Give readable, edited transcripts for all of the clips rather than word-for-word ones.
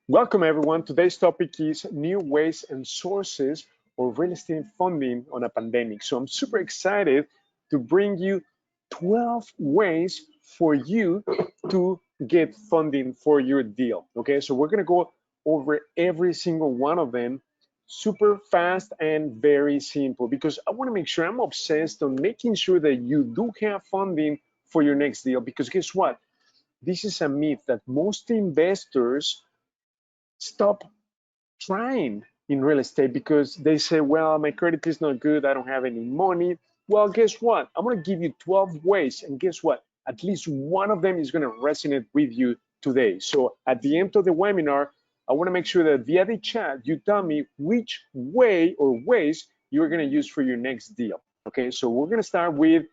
Welcome everyone. Today's topic is new ways and sources of real estate funding on a pandemic. So I'm super excited to bring you 12 ways for you to get funding for your deal. Okay, so we're gonna go over every single one of them super fast and very simple because I wanna make sure I'm obsessed on making sure that you do have funding for your next deal because guess what? This is a myth that most investors stop trying in real estate because they say, well, my credit is not good, I don't have any money. Well, guess what? I'm going to give you 12 ways, and guess what? At least one of them is going to resonate with you today. So at the end of the webinar, I want to make sure that via the chat, you tell me which way or ways you're going to use for your next deal. Okay, so we're going to start with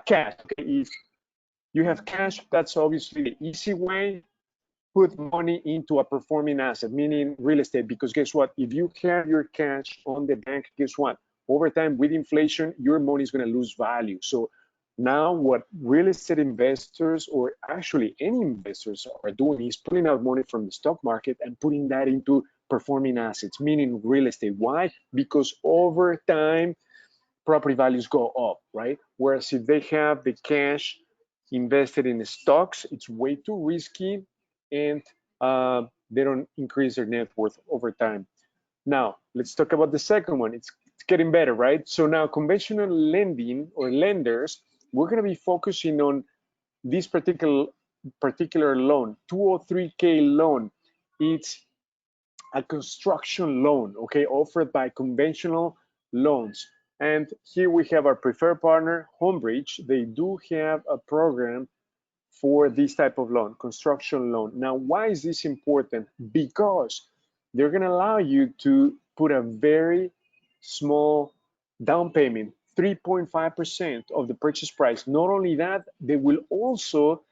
cash. Okay, if you have cash, that's obviously the easy way. Put money into a performing asset, meaning real estate, because guess what? If you have your cash on the bank, guess what? Over time, with inflation, your money is going to lose value. So now what real estate investors, or actually any investors, are doing is pulling out money from the stock market and putting that into performing assets, meaning real estate. Why? Because over time, property values go up, right? Whereas if they have the cash invested in stocks, it's way too risky and they don't increase their net worth over time. Now, let's talk about the second one. It's getting better, right? So now conventional lending or lenders, we're going to be focusing on this particular loan, 203K loan. It's a construction loan, okay, offered by conventional loans. And here we have our preferred partner, Homebridge. They do have a program for this type of loan, construction loan. Now, why is this important? Because they're going to allow you to put a very small down payment, 3.5% of the purchase price. Not only that, they will also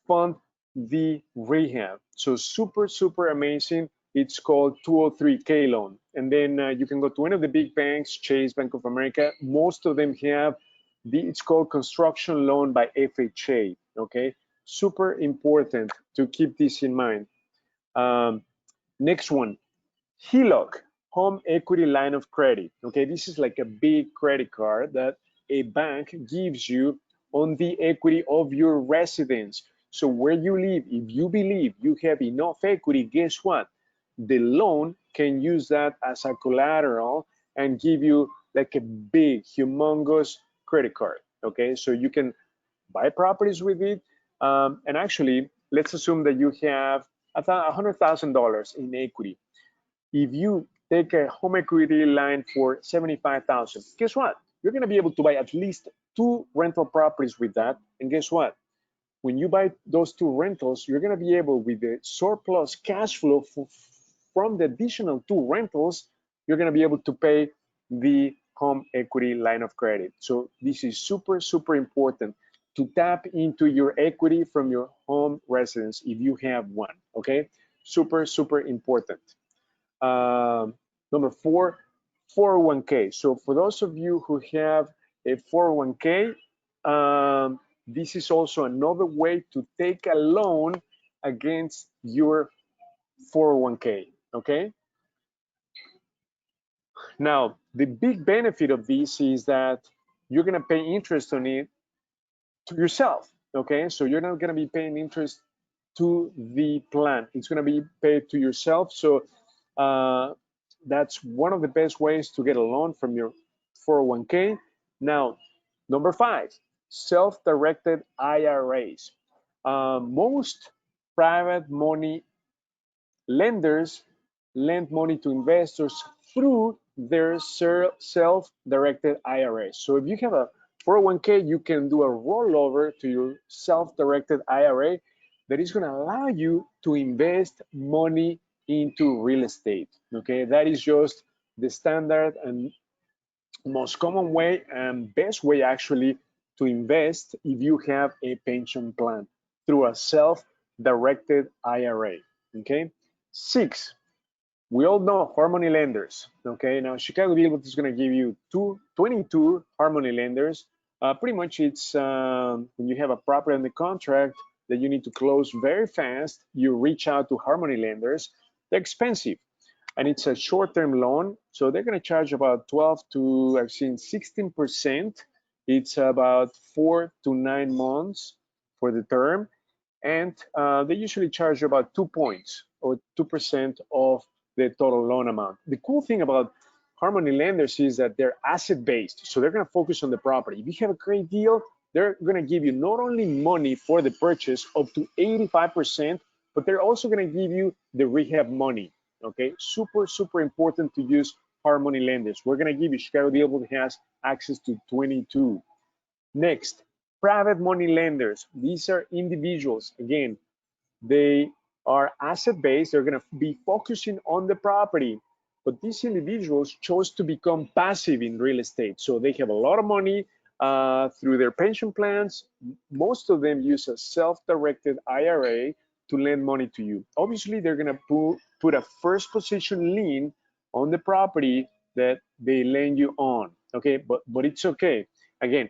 fund the rehab. So super, super amazing. It's called 203K loan. And then you can go to any of the big banks, Chase, Bank of America. Most of them have it's called construction loan by FHA, okay? Super important to keep this in mind. Next one, HELOC, home equity line of credit, okay? This is like a big credit card that a bank gives you on the equity of your residence. So where you live, if you believe you have enough equity, guess what? The loan can use that as a collateral and give you like a big, humongous credit card, okay? So you can buy properties with it. And actually, let's assume that you have $100,000 in equity. If you take a home equity line for $75,000, guess what? You're going to be able to buy at least 2 rental properties with that. And guess what? When you buy those 2 rentals, you're going to be able, with the surplus cash flow from the additional 2 rentals, you're going to be able to pay the home equity line of credit. So this is super, super important to tap into your equity from your home residence if you have one, okay? Super, super important. Number 4, 401k. So for those of you who have a 401k, this is also another way to take a loan against your 401k, okay? Now, the big benefit of this is that you're gonna pay interest on it to yourself, okay? So you're not gonna be paying interest to the plan. It's gonna be paid to yourself. So that's one of the best ways to get a loan from your 401k. Now, number 5, self-directed IRAs. Most private money lenders lend money to investors through their self-directed IRAs. So if you have a 401k, you can do a rollover to your self-directed IRA that is going to allow you to invest money into real estate. Okay, that is just the standard and most common way and best way actually to invest if you have a pension plan through a self-directed IRA. Okay, 6, we all know Harmony lenders. Okay, now ChicagoDealVault is going to give you 22 Harmony lenders. Pretty much it's when you have a property under contract, that you need to close very fast, you reach out to Harmony lenders. They're expensive, and it's a short-term loan, so they're going to charge about 12 to, I've seen 16%. It's about 4 to 9 months for the term, and they usually charge about 2 points or 2% of the total loan amount. The cool thing about Harmony lenders is that they're asset-based, so they're going to focus on the property. If you have a great deal, they're going to give you not only money for the purchase up to 85%, but they're also going to give you the rehab money. Okay, super important to use Harmony lenders. We're going to give you, Chicago DealVault has access to 22. Next, private money lenders. These are individuals. Again, they are asset-based. They're going to be focusing on the property. But these individuals chose to become passive in real estate. So they have a lot of money through their pension plans. Most of them use a self-directed IRA to lend money to you. Obviously, they're going to put a first position lien on the property that they lend you on. Okay, but it's okay. Again,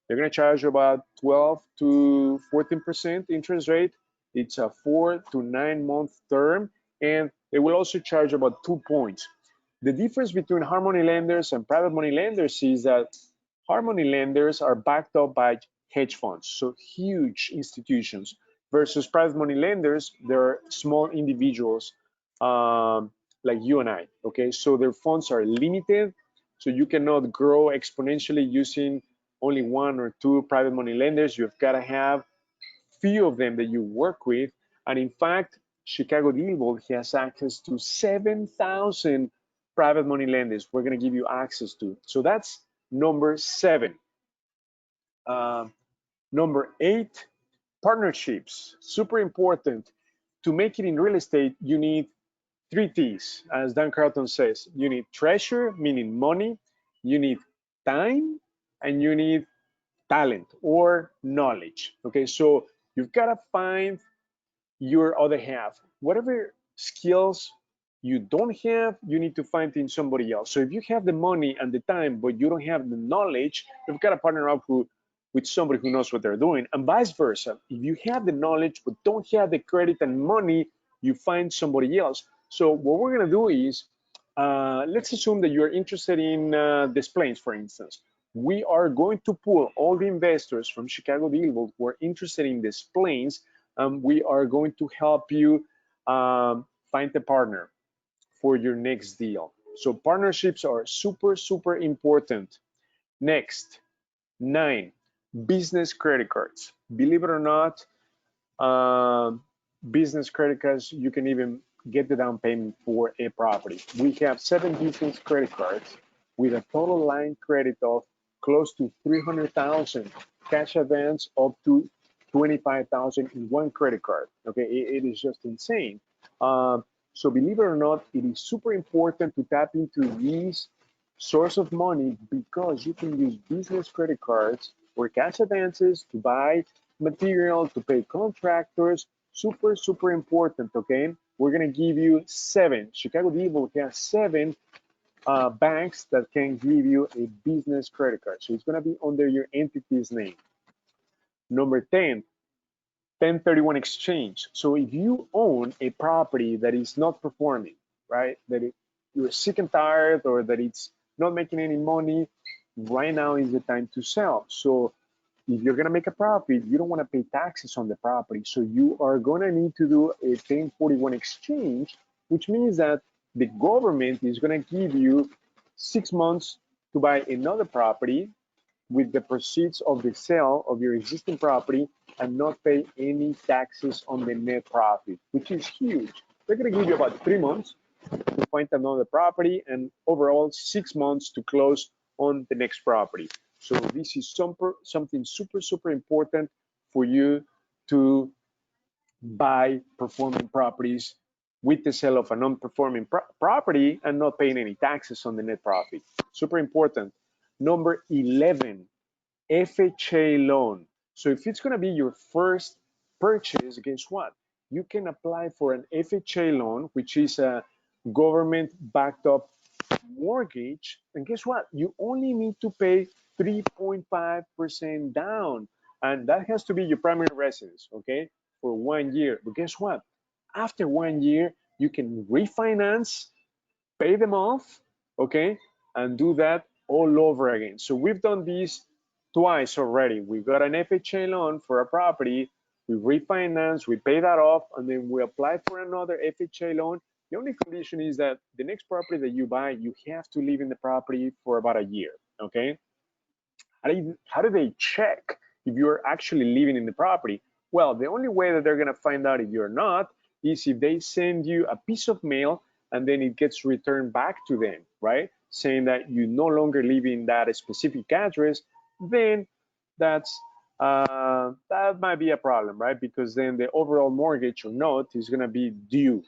they're going to charge you about 12 to 14% interest rate. It's a 4 to 9 month term, and they will also charge about 2 points. The difference between Harmony lenders and private money lenders is that Harmony lenders are backed up by hedge funds, so huge institutions, versus private money lenders, they're small individuals like you and I, okay? So their funds are limited, so you cannot grow exponentially using only 1 or 2 private money lenders. You've got to have few of them that you work with. And in fact, Chicago DealVault has access to 7,000 private money lenders we're going to give you access to. So that's number 7. Number 8, partnerships. Super important. To make it in real estate, you need 3 T's, as Dan Carlton says. You need treasure, meaning money, you need time, and you need talent or knowledge. Okay, so you've got to find your other half. Whatever skills you don't have, you need to find in somebody else. So if you have the money and the time, but you don't have the knowledge, you've got to partner up with somebody who knows what they're doing, and vice versa. If you have the knowledge but don't have the credit and money, you find somebody else. So what we're going to do is, let's assume that you're interested in displays, for instance. We are going to pull all the investors from Chicago DealVault who are interested in displays. We are going to help you find a partner for your next deal. So partnerships are super important. Next, 9, business credit cards. Believe it or not, business credit cards, you can even get the down payment for a property. We have 7 business credit cards with a total line credit of close to 300,000, cash advance up to 25,000 in one credit card. Okay, it is just insane. So believe it or not, it is super important to tap into these source of money because you can use business credit cards or cash advances to buy material, to pay contractors. Super important. Okay, we're gonna give you 7. Chicago DealVault has 7 banks that can give you a business credit card. So it's gonna be under your entity's name. Number 10, 1031 exchange. So if you own a property that is not performing, right, you're sick and tired, or that it's not making any money, right now is the time to sell. So if you're going to make a profit, you don't want to pay taxes on the property. So you are going to need to do a 1041 exchange, which means that the government is going to give you 6 months to buy another property with the proceeds of the sale of your existing property and not pay any taxes on the net profit, which is huge. They're going to give you about 3 months to find another property and overall 6 months to close on the next property. So this is something super important for you to buy performing properties with the sale of a non-performing property and not paying any taxes on the net profit. Super important. Number 11, FHA loan. So if it's going to be your first purchase, guess what? You can apply for an FHA loan, which is a government backed up mortgage. And guess what? You only need to pay 3.5% down. And that has to be your primary residence, okay? for 1 year. But guess what? After 1 year, you can refinance, pay them off, okay, and do that all over again. So we've done this twice already. We got an FHA loan for a property, we refinance, we pay that off, and then we apply for another FHA loan. The only condition is that the next property that you buy, you have to live in the property for about a year, okay? How do they check if you're actually living in the property? Well, the only way that they're going to find out if you're not is if they send you a piece of mail and then it gets returned back to them, right? Saying that you no longer live in that specific address, then that might be a problem, right? Because then the overall mortgage or note is going to be due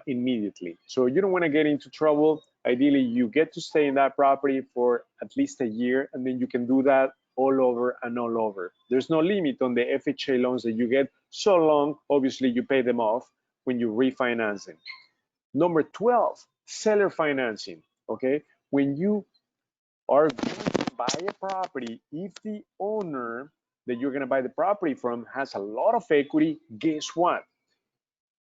immediately. So you don't want to get into trouble. Ideally, you get to stay in that property for at least a year, and then you can do that all over and all over. There's no limit on the FHA loans that you get, so long, obviously, you pay them off when you refinance them. Number 12, seller financing, okay? When you are going to buy a property, if the owner that you're going to buy the property from has a lot of equity, guess what?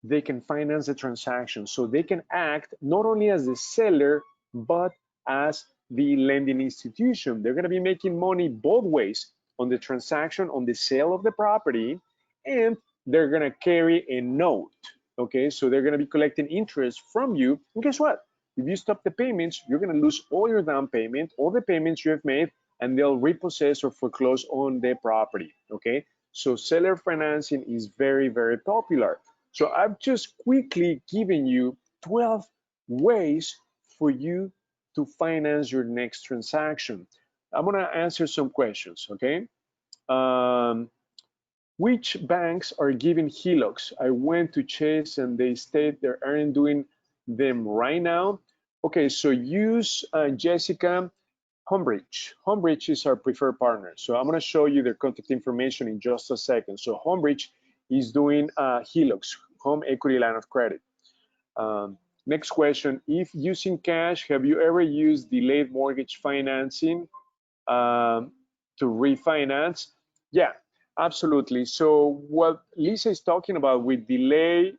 They can finance the transaction. So they can act not only as the seller, but as the lending institution. They're going to be making money both ways on the transaction, on the sale of the property, and they're going to carry a note. Okay, so they're going to be collecting interest from you. And guess what? If you stop the payments, you're going to lose all your down payment, all the payments you have made, and they'll repossess or foreclose on the property. Okay, so seller financing is very, very popular. So I've just quickly given you 12 ways for you to finance your next transaction. I'm going to answer some questions, okay? Which banks are giving HELOCs? I went to Chase and they state they aren't doing them right now. Okay, so use Jessica Homebridge. Homebridge is our preferred partner. So I'm going to show you their contact information in just a second. So Homebridge is doing HELOCs, home equity line of credit. Next question, if using cash, have you ever used delayed mortgage financing to refinance? Yeah, absolutely. So what Lisa is talking about with delay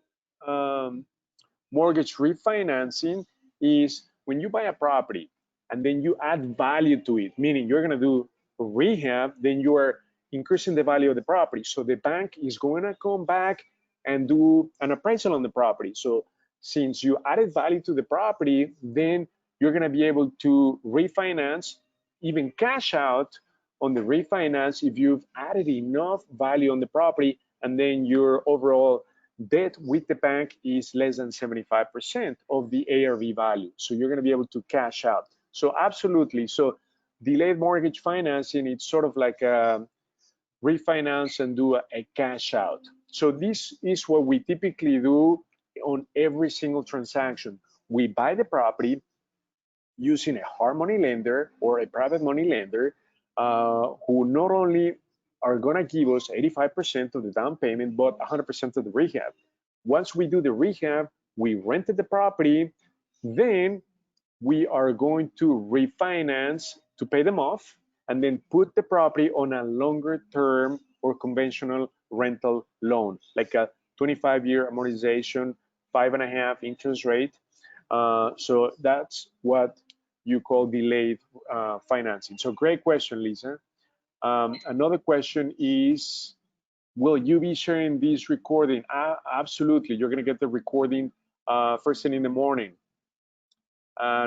mortgage refinancing is when you buy a property and then you add value to it, meaning you're going to do rehab, then you are increasing the value of the property. So the bank is going to come back and do an appraisal on the property. So since you added value to the property, then you're going to be able to refinance, even cash out on the refinance if you've added enough value on the property, and then your overall debt with the bank is less than 75% of the ARV value. So you're going to be able to cash out. So absolutely. So delayed mortgage financing, it's sort of like a refinance and do a cash out. So this is what we typically do on every single transaction. We buy the property using a hard money lender or a private money lender who not only are going to give us 85% of the down payment, but 100% of the rehab. Once we do the rehab, we rented the property, then we are going to refinance to pay them off and then put the property on a longer term or conventional rental loan, like a 25-year amortization, 5.5 interest rate. So that's what you call delayed financing. So great question, Lisa. Another question is, will you be sharing this recording? Absolutely, you're gonna get the recording first thing in the morning.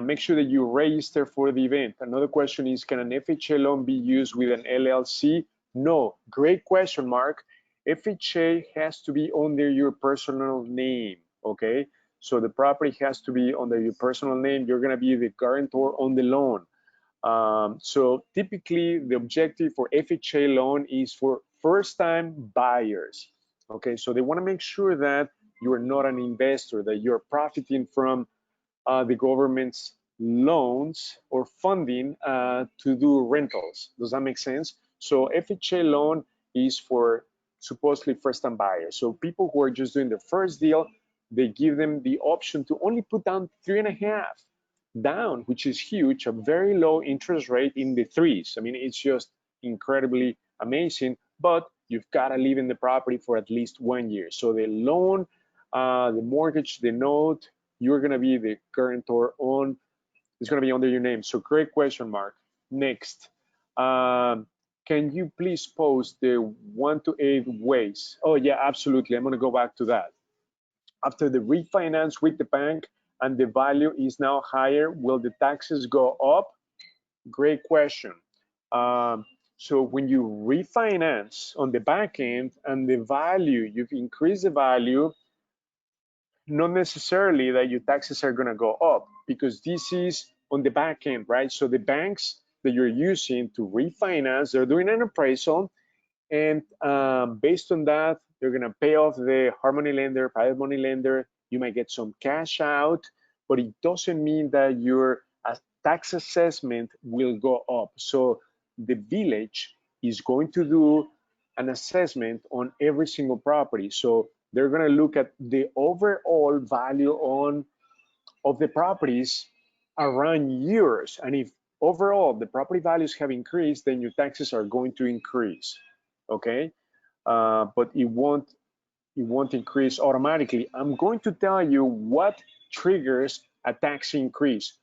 Make sure that you register for the event. Another question is, can an FHA loan be used with an LLC? No, great question, Mark. FHA has to be under your personal name, okay? So the property has to be under your personal name. You're gonna be the guarantor on the loan. So typically the objective for FHA loan is for first-time buyers, okay? So they wanna make sure that you are not an investor, that you're profiting from the government's loans or funding to do rentals. Does that make sense? So FHA loan is for supposedly first-time buyers. So people who are just doing the first deal, they give them the option to only put down 3.5 down, which is huge, a very low interest rate in the 3s. I mean, it's just incredibly amazing, but you've got to live in the property for at least 1 year. So the loan, the mortgage, the note, you're going to be the guarantor on, it's going to be under your name. So great question, Mark. Next, can you please post the 1 to 8 ways? Oh yeah, absolutely. I'm going to go back to that. After the refinance with the bank and the value is now higher, will the taxes go up? Great question. So when you refinance on the back end and the value, you've increased the value, not necessarily that your taxes are going to go up, because this is on the back end, right? So the banks that you're using to refinance, they're doing an appraisal, and based on that, they're going to pay off the hard money lender, private money lender. You might get some cash out, but it doesn't mean that your tax assessment will go up. So the village is going to do an assessment on every single property. So they're going to look at the overall value of the properties around yours. And if overall the property values have increased, then your taxes are going to increase. Okay, but it won't increase automatically. I'm going to tell you what triggers a tax increase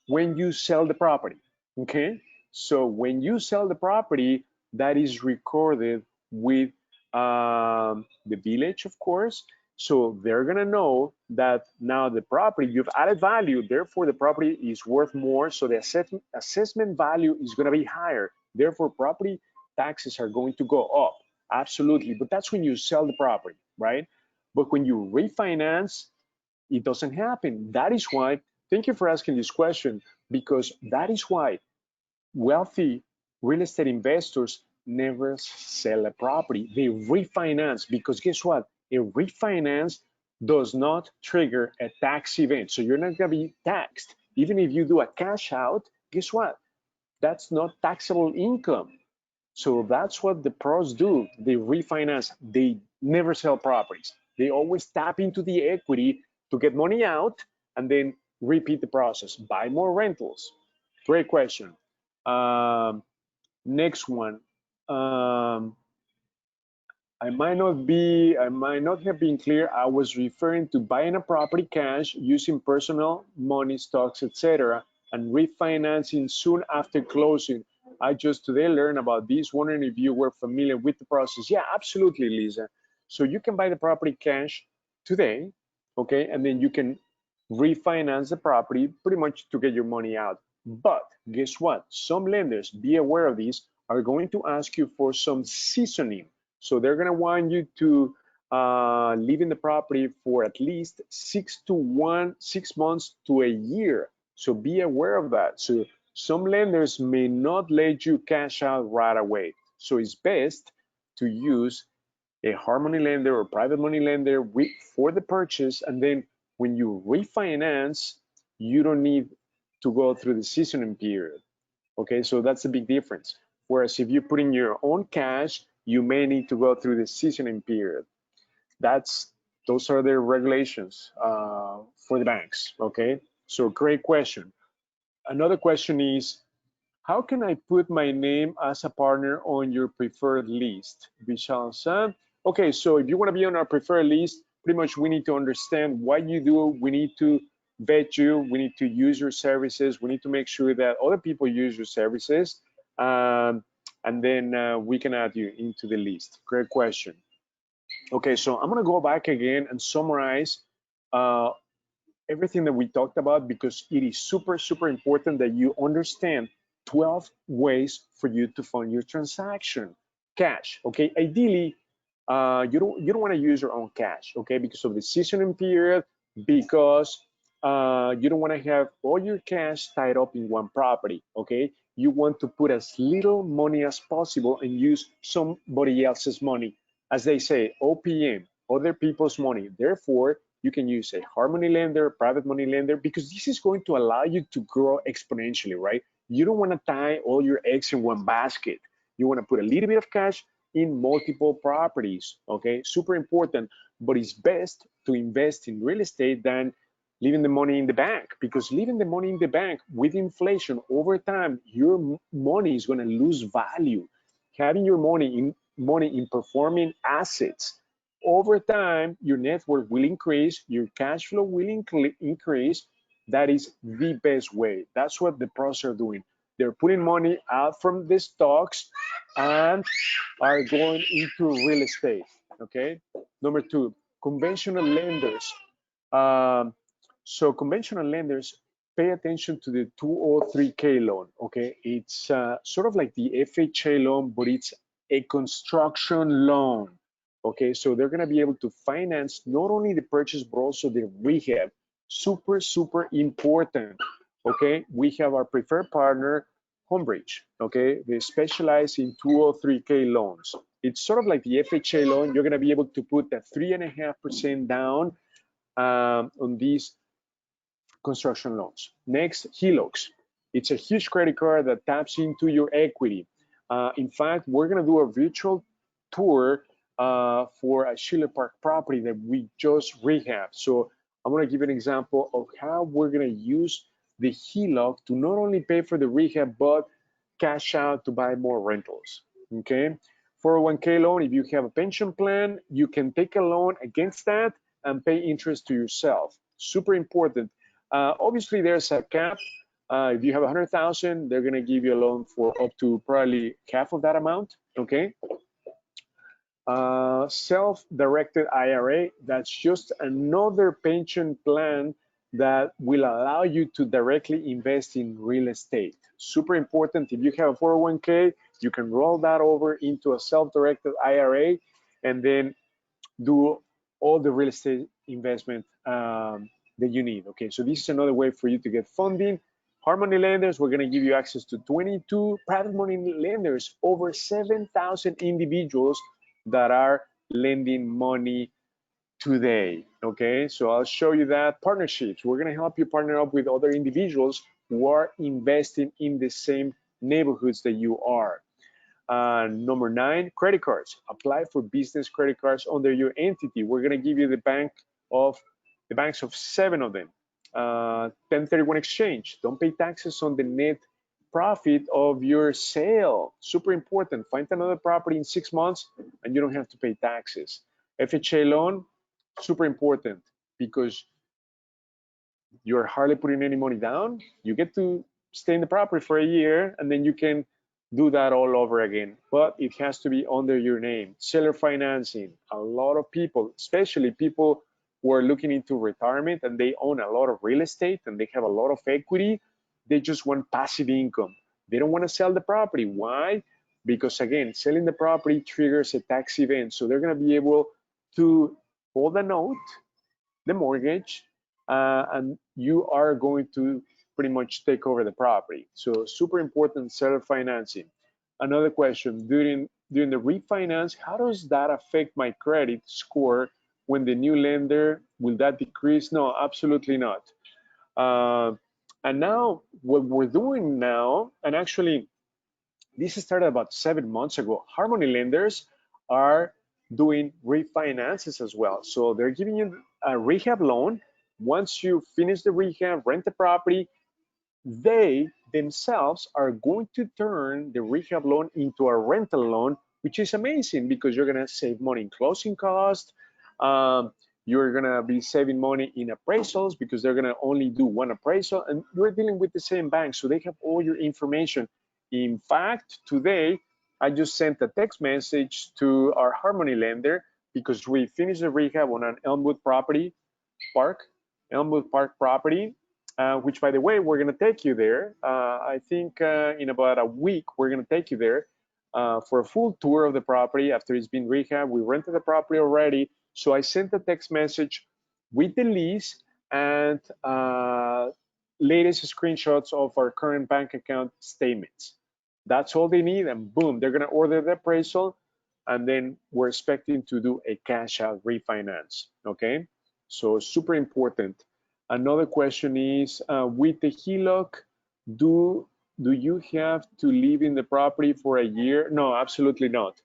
when you sell the property. Okay, so when you sell the property, that is recorded with the village, of course. So they're gonna know that now the property, you've added value, therefore the property is worth more. So the assessment value is gonna be higher. Therefore, property taxes are going to go up. Absolutely, but that's when you sell the property, right? But when you refinance, it doesn't happen. That is why, thank you for asking this question, because that is why wealthy real estate investors never sell a property. They refinance, because guess what? A refinance does not trigger a tax event. So you're not gonna be taxed. Even if you do a cash out, guess what? That's not taxable income. So that's what the pros do. They refinance. They never sell properties. They always tap into the equity to get money out and then repeat the process. Buy more rentals. Great question. Next one. I might not have been clear. I was referring to buying a property cash using personal money, stocks, etc., and refinancing soon after closing. I just today learned about this, wondering if you were familiar with the process. Yeah, absolutely, Lisa. So you can buy the property cash today, okay, and then you can refinance the property pretty much to get your money out. But guess what? Some lenders, be aware of this, are going to ask you for some seasoning. So they're going to want you to live in the property for at least 6 months to a year. So be aware of that. So some lenders may not let you cash out right away. So it's best to use a hard money lender or private money lender for the purchase. And then when you refinance, you don't need to go through the seasoning period. Okay, so that's a big difference. Whereas if you put in your own cash, you may need to go through the seasoning period. Those are the regulations for the banks. Okay, so great question. Another question is, how can I put my name as a partner on your preferred list? Vishal San. Okay, so if you want to be on our preferred list, pretty much we need to understand what you do. We need to vet you. We need to use your services. We need to make sure that other people use your services. And then we can add you into the list. Great question. Okay, so I'm gonna go back again and summarize everything that we talked about, because it is super, super important that you understand 12 ways for you to fund your transaction. Cash, okay? Ideally, you don't want to use your own cash, okay? Because of the seasoning period, because you don't want to have all your cash tied up in one property, okay? You want to put as little money as possible and use somebody else's money. As they say, OPM, other people's money. Therefore, you can use a hard money lender, private money lender, because this is going to allow you to grow exponentially, right? You don't want to tie all your eggs in one basket. You want to put a little bit of cash in multiple properties, okay? Super important, but it's best to invest in real estate than leaving the money in the bank, because leaving the money in the bank with inflation over time, your money is going to lose value. Having your money money in performing assets. Over time, your net worth will increase, your cash flow will increase. That is the best way. That's what the pros are doing. They're putting money out from the stocks and are going into real estate. Okay. Number two, conventional lenders. Um, so conventional lenders pay attention to the 203K loan. Okay, it's sort of like the FHA loan, but it's a construction loan. Okay, so they're gonna be able to finance not only the purchase but also the rehab. Super, super important. Okay, we have our preferred partner, Homebridge. Okay, they specialize in 203K loans. It's sort of like the FHA loan. You're gonna be able to put that 3.5% down on these construction loans. Next, HELOCs. It's a huge credit card that taps into your equity. In fact, we're going to do a virtual tour for a Schiller Park property that we just rehabbed. So I'm going to give an example of how we're going to use the HELOC to not only pay for the rehab, but cash out to buy more rentals. Okay. 401k loan, if you have a pension plan, you can take a loan against that and pay interest to yourself. Super important. Obviously, there's a cap. If you have 100,000, they're going to give you a loan for up to probably half of that amount. Okay. Self-directed IRA, that's just another pension plan that will allow you to directly invest in real estate. Super important. If you have a 401k, you can roll that over into a self-directed IRA and then do all the real estate investment that you need. Okay, so this is another way for you to get funding. Hard money lenders, we're going to give you access to 22 private money lenders, over 7,000 individuals that are lending money today. Okay, so I'll show you that. Partnerships, we're going to help you partner up with other individuals who are investing in the same neighborhoods that you are. Number 9, credit cards. Apply for business credit cards under your entity. We're going to give you the banks of 7 of them. 1031 exchange. Don't pay taxes on the net profit of your sale. Super important. Find another property in 6 months and you don't have to pay taxes. FHA loan, super important because you're hardly putting any money down. You get to stay in the property for a year and then you can do that all over again, but it has to be under your name. Seller financing, a lot of people, especially people who are looking into retirement and they own a lot of real estate and they have a lot of equity, they just want passive income. They don't want to sell the property. Why? Because again, selling the property triggers a tax event. So they're going to be able to hold a note, the mortgage, and you are going to pretty much take over the property. So super important, seller financing. Another question, during the refinance, how does that affect my credit score when the new lender, will that decrease? No, absolutely not. And now what we're doing now, and actually this started about 7 months ago, Harmony lenders are doing refinances as well. So they're giving you a rehab loan. Once you finish the rehab, rent the property, they themselves are going to turn the rehab loan into a rental loan, which is amazing because you're going to save money in closing costs. You're going to be saving money in appraisals because they're going to only do one appraisal, and you're dealing with the same bank, so they have all your information. In fact, today, I just sent a text message to our Harmony lender because we finished the rehab on an Elmwood Park property, which, by the way, we're going to take you there. I think in about a week, we're going to take you there for a full tour of the property after it's been rehabbed. We rented the property already. So I sent a text message with the lease and latest screenshots of our current bank account statements. That's all they need, and boom, they're going to order the appraisal, and then we're expecting to do a cash out refinance. Okay, so super important. Another question is, with the HELOC, do you have to live in the property for a year? No, absolutely not.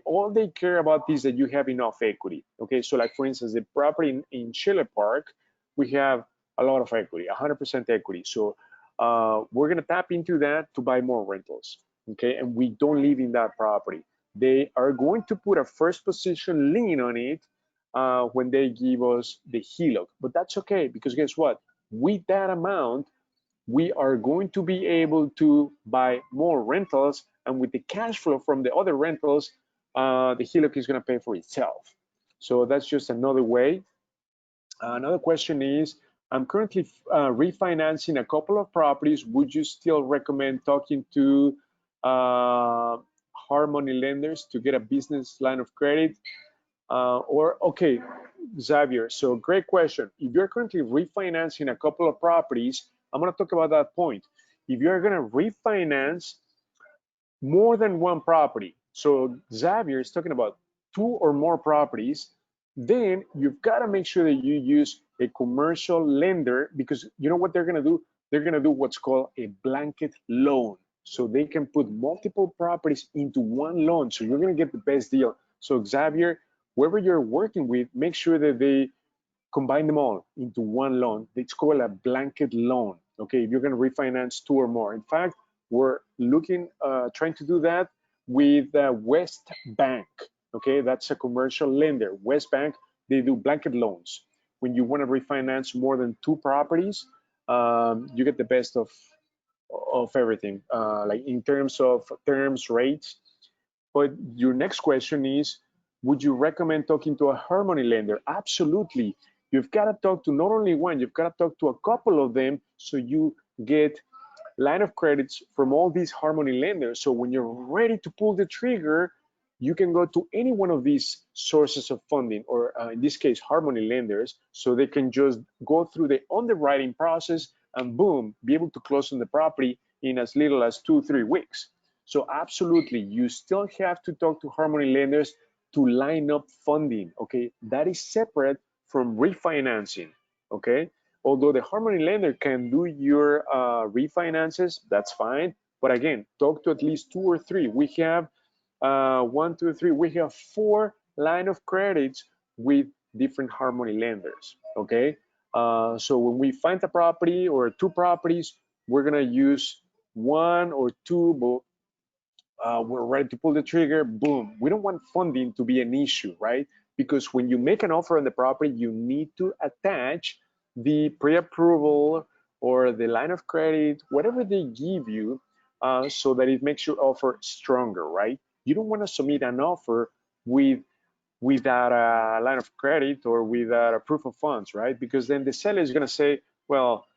All they care about is that you have enough equity. Okay, so like for instance, the property in Schiller Park, we have a lot of equity, 100% equity. So we're gonna tap into that to buy more rentals. Okay, and we don't live in that property. they are going to put a first position lien on it when they give us the HELOC. But that's okay, because guess what? With that amount, we are going to be able to buy more rentals, and with the cash flow from the other rentals, the HELOC is going to pay for itself. So that's just another way. Another question is, I'm currently refinancing a couple of properties. Would you still recommend talking to hard money lenders to get a business line of credit? Okay, Xavier, so great question. If you're currently refinancing a couple of properties, I'm going to talk about that point. If you're going to refinance more than one property, so Xavier is talking about two or more properties, then you've got to make sure that you use a commercial lender, because you know what they're going to do? They're going to do what's called a blanket loan. So they can put multiple properties into one loan. So you're going to get the best deal. So Xavier, whoever you're working with, make sure that they combine them all into one loan. It's called a blanket loan. Okay, if you're going to refinance two or more. In fact, we're trying to do that with West Bank. Okay, that's a commercial lender. West Bank, they do blanket loans. When you want to refinance more than two properties, you get the best of everything, like in terms of terms, rates. But your next question is, would you recommend talking to a hard money lender? Absolutely. You've got to talk to not only one, you've got to talk to a couple of them, so you get line of credits from all these hard money lenders. So when you're ready to pull the trigger, you can go to any one of these sources of funding, or in this case, hard money lenders, so they can just go through the underwriting process and boom, be able to close on the property in as little as 2-3 weeks. So absolutely, you still have to talk to hard money lenders to line up funding, okay? That is separate from refinancing, okay? Although the hard money lender can do your refinances, that's fine. But again, talk to at least 2 or 3. We have 1, 2, 3. We have 4 line of credits with different hard money lenders, okay? So when we find a property or 2 properties, we're gonna use 1 or 2, but we're ready to pull the trigger, boom. We don't want funding to be an issue, right? Because when you make an offer on the property, you need to attach the pre-approval or the line of credit, whatever they give you, so that it makes your offer stronger, right? You don't want to submit an offer without a line of credit or without a proof of funds, right? Because then the seller is going to say, well,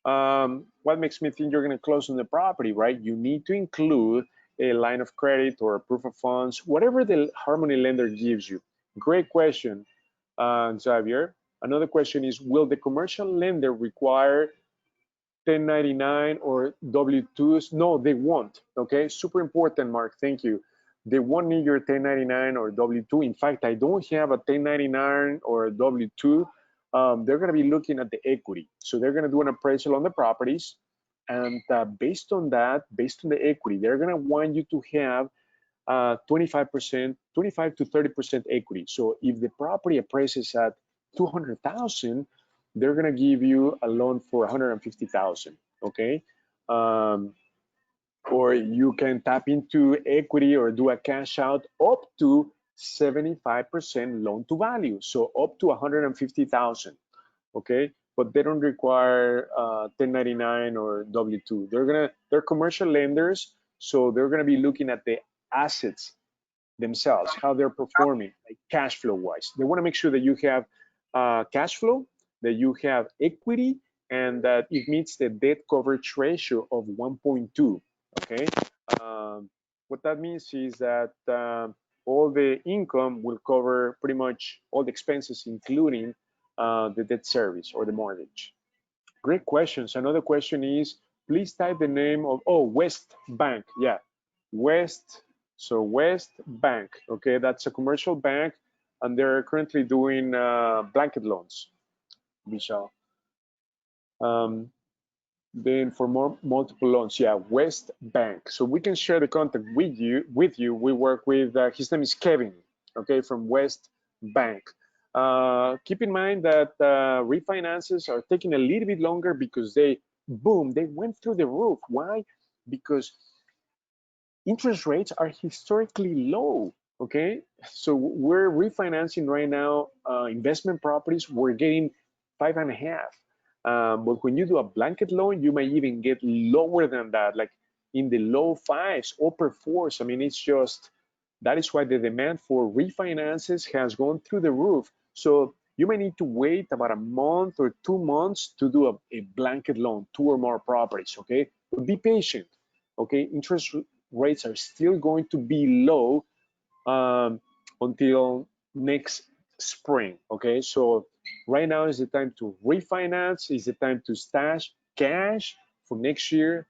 what makes me think you're going to close on the property, right? You need to include a line of credit or a proof of funds, whatever the hard money lender gives you. Great question, Xavier. Another question is, will the commercial lender require 1099 or W-2s? No, they won't, okay? Super important, Mark, thank you. They won't need your 1099 or W-2. In fact, I don't have a 1099 or a W-2. They're gonna be looking at the equity. So they're gonna do an appraisal on the properties. And based on that, based on the equity, they're gonna want you to have 25%, 25 to 30% equity. So if the property appraises at 200,000, they're gonna give you a loan for 150,000, okay? Or you can tap into equity or do a cash out up to 75% loan to value, so up to 150,000, okay? But they don't require 1099 or W-2. They're commercial lenders, so they're gonna be looking at the assets themselves, how they're performing, like cash flow wise. They wanna make sure that you have cash flow, that you have equity, and that it meets the debt coverage ratio of 1.2, okay? What that means is that all the income will cover pretty much all the expenses, including the debt service or the mortgage. Great questions. Another question is, please type the name of, West Bank. Yeah, West. So West Bank, okay, that's a commercial bank, and they're currently doing blanket loans, Vishal. Then for more multiple loans, yeah, West Bank. So we can share the contact with you. We work with his name is Kevin, okay, from West Bank. Keep in mind that refinances are taking a little bit longer because they went through the roof. Why? Because interest rates are historically low. Okay, so we're refinancing right now investment properties. We're getting 5.5. But when you do a blanket loan, you might even get lower than that, like in the low fives, upper fours. I mean, it's just that is why the demand for refinances has gone through the roof. So you may need to wait about a month or 2 months to do a blanket loan, 2 or more properties. Okay, but be patient. Okay, interest rates are still going to be low until next spring. Okay, so right now is the time to refinance, is the time to stash cash for next year,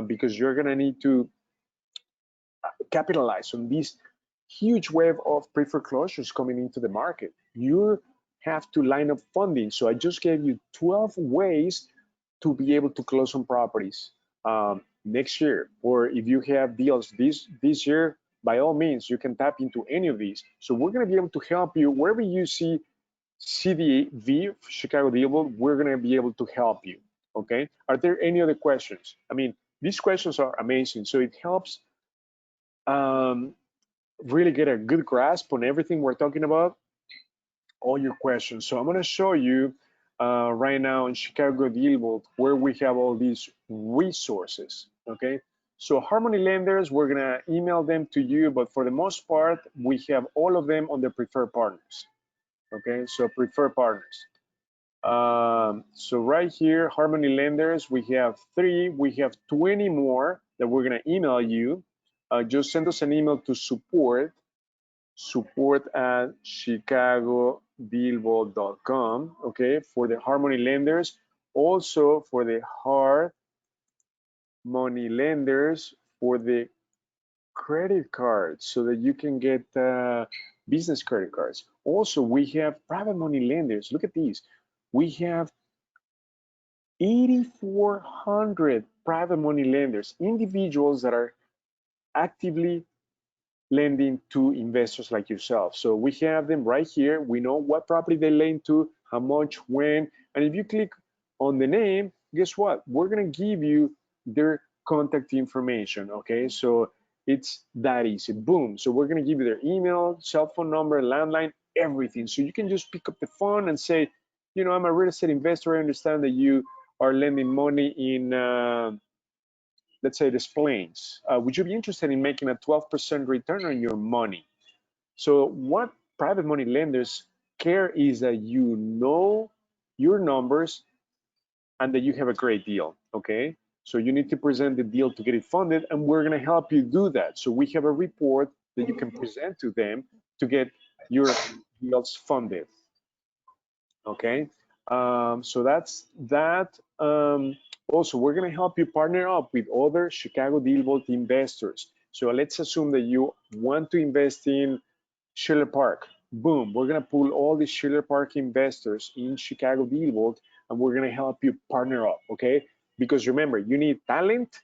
because you're gonna need to capitalize on this huge wave of pre-foreclosures coming into the market. You have to line up funding. So I just gave you 12 ways to be able to close on properties next year. Or if you have deals this year, by all means, you can tap into any of these. So we're going to be able to help you wherever you see CDV, Chicago Deal Vault, we're going to be able to help you. Okay. Are there any other questions? I mean, these questions are amazing. So it helps um, really get a good grasp on everything we're talking about, all your questions. So I'm going to show you right now in Chicago Deal Vault where we have all these resources. Okay. So Harmony Lenders, we're going to email them to you, but for the most part, we have all of them on the preferred partners. Okay. So preferred partners. So right here, Harmony Lenders, we have 3, we have 20 more that we're going to email you. Just send us an email to support at ChicagoDealVault.com, okay, for the Harmony Lenders. Also for the hard money lenders for the credit cards so that you can get business credit cards. Also, we have private money lenders. Look at these. We have 8,400 private money lenders, individuals that are actively lending to investors like yourself. So we have them right here. We know what property they lend to, how much, when, and if you click on the name, guess what? We're gonna give you their contact information, okay? So it's that easy, boom. So we're gonna give you their email, cell phone number, landline, everything. So you can just pick up the phone and say, you know, I'm a real estate investor. I understand that you are lending money in let's say Des Plaines, would you be interested in making a 12% return on your money? So what private money lenders care is that you know your numbers and that you have a great deal, okay? So you need to present the deal to get it funded, and we're gonna help you do that. So we have a report that you can present to them to get your deals funded, okay? So that's that. Also, we're going to help you partner up with other Chicago Deal Vault investors. So let's assume that you want to invest in Schiller Park. Boom, we're going to pull all the Schiller Park investors in Chicago Deal Vault, and we're going to help you partner up, okay? Because remember, you need talent,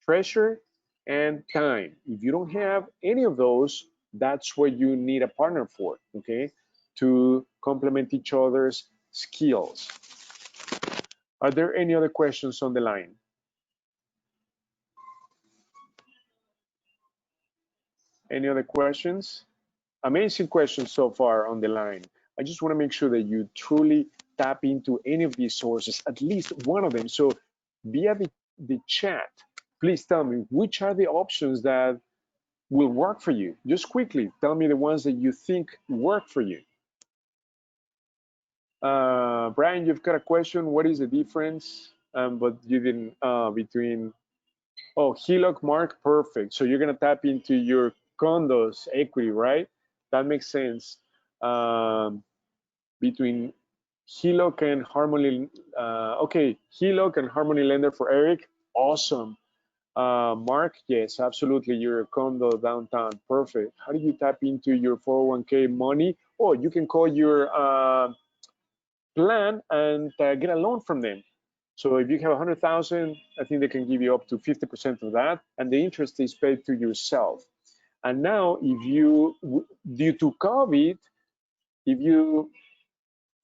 treasure, and time. If you don't have any of those, that's what you need a partner for, okay? To complement each other's skills. Are there any other questions on the line? Any other questions? Amazing questions so far on the line. I just want to make sure that you truly tap into any of these sources, at least one of them. So via the chat, please tell me which are the options that will work for you. Just quickly, tell me the ones that you think work for you. Brian, you've got a question. What is the difference? But you didn't between. Oh, HELOC Mark, perfect. So you're gonna tap into your condos equity, right? That makes sense. Between HELOC and Harmony, okay, HELOC and Harmony Lender for Eric, awesome. Mark, yes, absolutely. You're a condo downtown, perfect. How do you tap into your 401k money? Oh, you can call your plan and get a loan from them. So if you have 100,000, I think they can give you up to 50% of that, and the interest is paid to yourself. And now, if you, due to COVID, if you,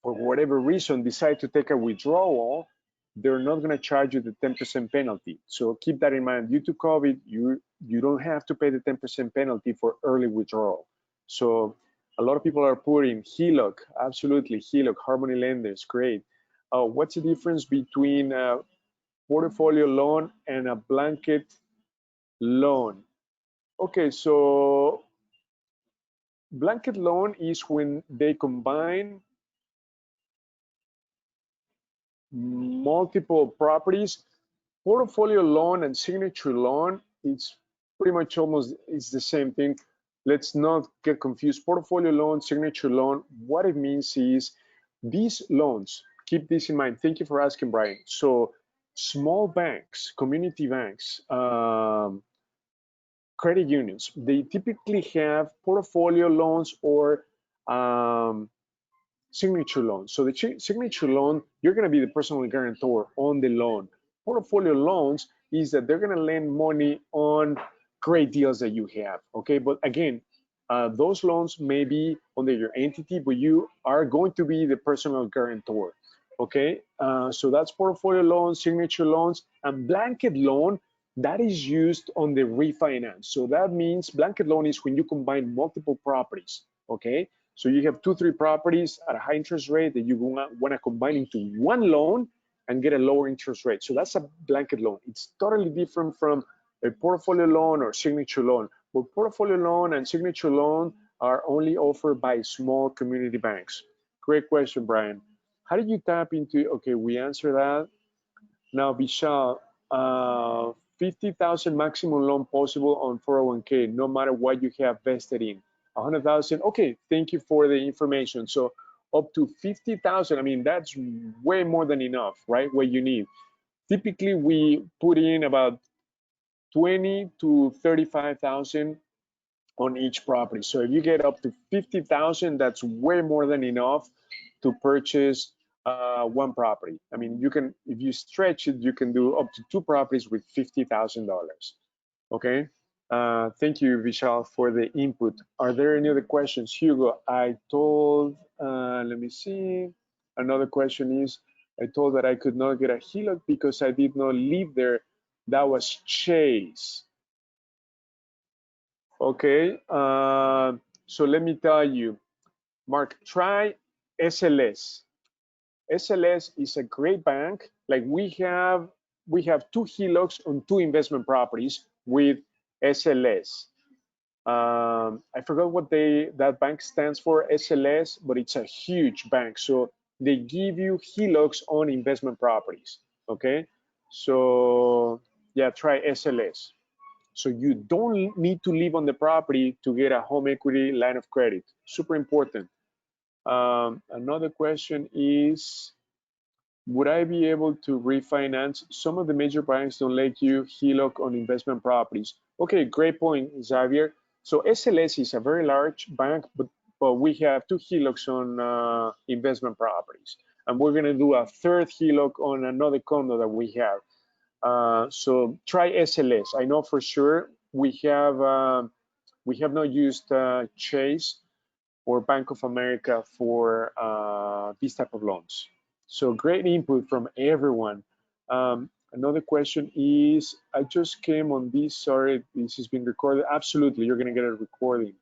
for whatever reason, decide to take a withdrawal, they're not going to charge you the 10% penalty. So keep that in mind. Due to COVID, you don't have to pay the 10% penalty for early withdrawal. So a lot of people are putting HELOC, absolutely HELOC, Harmony Lenders, great. What's the difference between a portfolio loan and a blanket loan? Okay, so blanket loan is when they combine multiple properties. Portfolio loan and signature loan, it's pretty much almost it's the same thing. Let's not get confused. Portfolio loan, signature loan, what it means is these loans, keep this in mind. Thank you for asking, Brian. So small banks, community banks, credit unions, they typically have portfolio loans or signature loan. So the signature loan, you're going to be the personal guarantor on the loan. Portfolio loans is that they're going to lend money on great deals that you have. Okay, but again, those loans may be under your entity, but you are going to be the personal guarantor. Okay, so that's portfolio loans, signature loans, and blanket loan. That is used on the refinance. So that means blanket loan is when you combine multiple properties. Okay, so you have 2-3 properties at a high interest rate that you want to combine into one loan and get a lower interest rate. So that's a blanket loan. It's totally different from a portfolio loan or signature loan. But portfolio loan and signature loan are only offered by small community banks. Great question, Brian. How did you tap into, okay, we answered that. Now, Vishal, 50,000 maximum loan possible on 401k, no matter what you have vested in. 100,000. Okay, thank you for the information. So up to 50,000. I mean, that's way more than enough, right? What you need. Typically, we put in about 20 to 35,000 on each property. So if you get up to 50,000, that's way more than enough to purchase one property. I mean, you can, if you stretch it, you can do up to 2 properties with $50,000. Okay. Thank you, Vishal, for the input. Are there any other questions? Hugo, I told, let me see. Another question is, I told that I could not get a HELOC because I did not live there. That was Chase. Okay, so let me tell you, Mark, try SLS. SLS is a great bank. Like we have 2 HELOCs on 2 investment properties with SLS. I forgot what that bank stands for, SLS, but it's a huge bank. So they give you HELOCs on investment properties. Okay, so yeah, try SLS. So you don't need to live on the property to get a home equity line of credit. Super important. Another question is, would I be able to refinance? Some of the major banks don't let you HELOC on investment properties. Okay, great point, Xavier. So SLS is a very large bank, but we have 2 HELOCs on investment properties. And we're gonna do a 3rd HELOC on another condo that we have. So try SLS. I know for sure we have not used Chase or Bank of America for these type of loans. So great input from everyone. Another question is, I just came on this, sorry, this has been recorded. Absolutely, you're gonna get a recording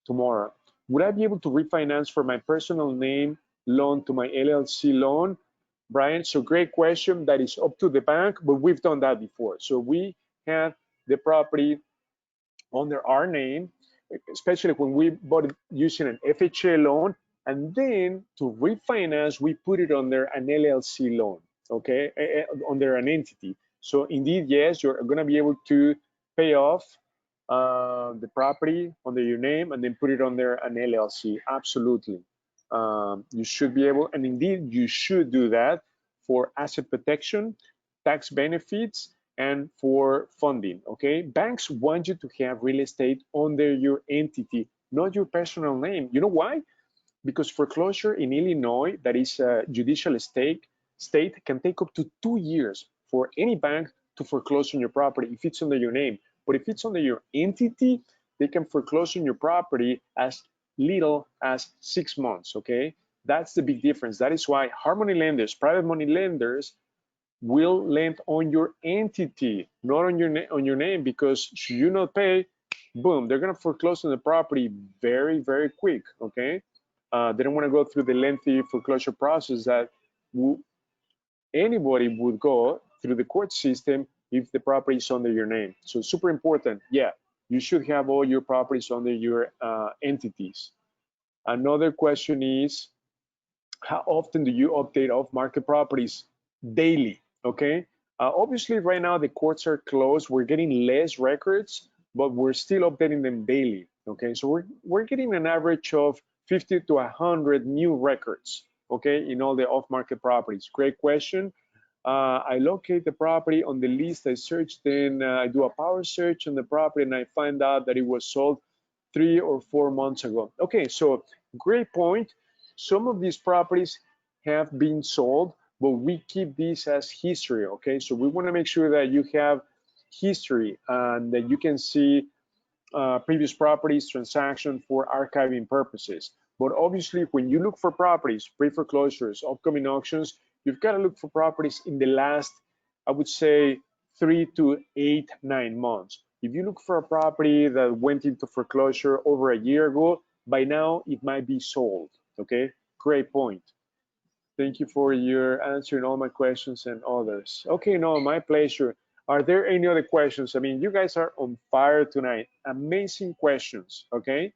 tomorrow. Would I be able to refinance for my personal name loan to my LLC loan? Brian, so great question. That is up to the bank, but we've done that before. So we have the property under our name, especially when we bought it using an FHA loan, and then to refinance, we put it under an LLC loan, okay, under an entity. So indeed, yes, you're gonna be able to pay off the property under your name and then put it under an LLC, absolutely. You should be able, and indeed you should do that for asset protection, tax benefits, and for funding, okay? Banks want you to have real estate under your entity, not your personal name. You know why? Because foreclosure in Illinois, that is a judicial state, can take up to 2 years for any bank to foreclose on your property if it's under your name. But if it's under your entity, they can foreclose on your property as little as 6 months, okay? That's the big difference. That is why Harmony lenders, private money lenders, will land on your entity, not on your name, because should you not pay, boom, they're gonna foreclose on the property very, very quick. Okay, they don't want to go through the lengthy foreclosure process that anybody would go through the court system if the property is under your name. So super important. Yeah, you should have all your properties under your entities. Another question is, how often do you update off-market properties? Daily, okay? Obviously, right now the courts are closed. We're getting less records, but we're still updating them daily, okay? So we're getting an average of 50 to 100 new records, okay, in all the off-market properties. Great question. I locate the property on the list. I search, then I do a power search on the property, and I find out that it was sold 3 or 4 months ago. Okay, so great point. Some of these properties have been sold, but we keep these as history, okay? So we want to make sure that you have history and that you can see previous properties transaction for archiving purposes. But obviously, when you look for properties, pre-foreclosures, upcoming auctions, you've got to look for properties in the last, I would say, 3 to 8, 9 months. If you look for a property that went into foreclosure over a year ago, by now it might be sold. Okay, great point. Thank you for your answering all my questions and others. Okay, no, my pleasure. Are there any other questions? I mean, you guys are on fire tonight. Amazing questions, okay?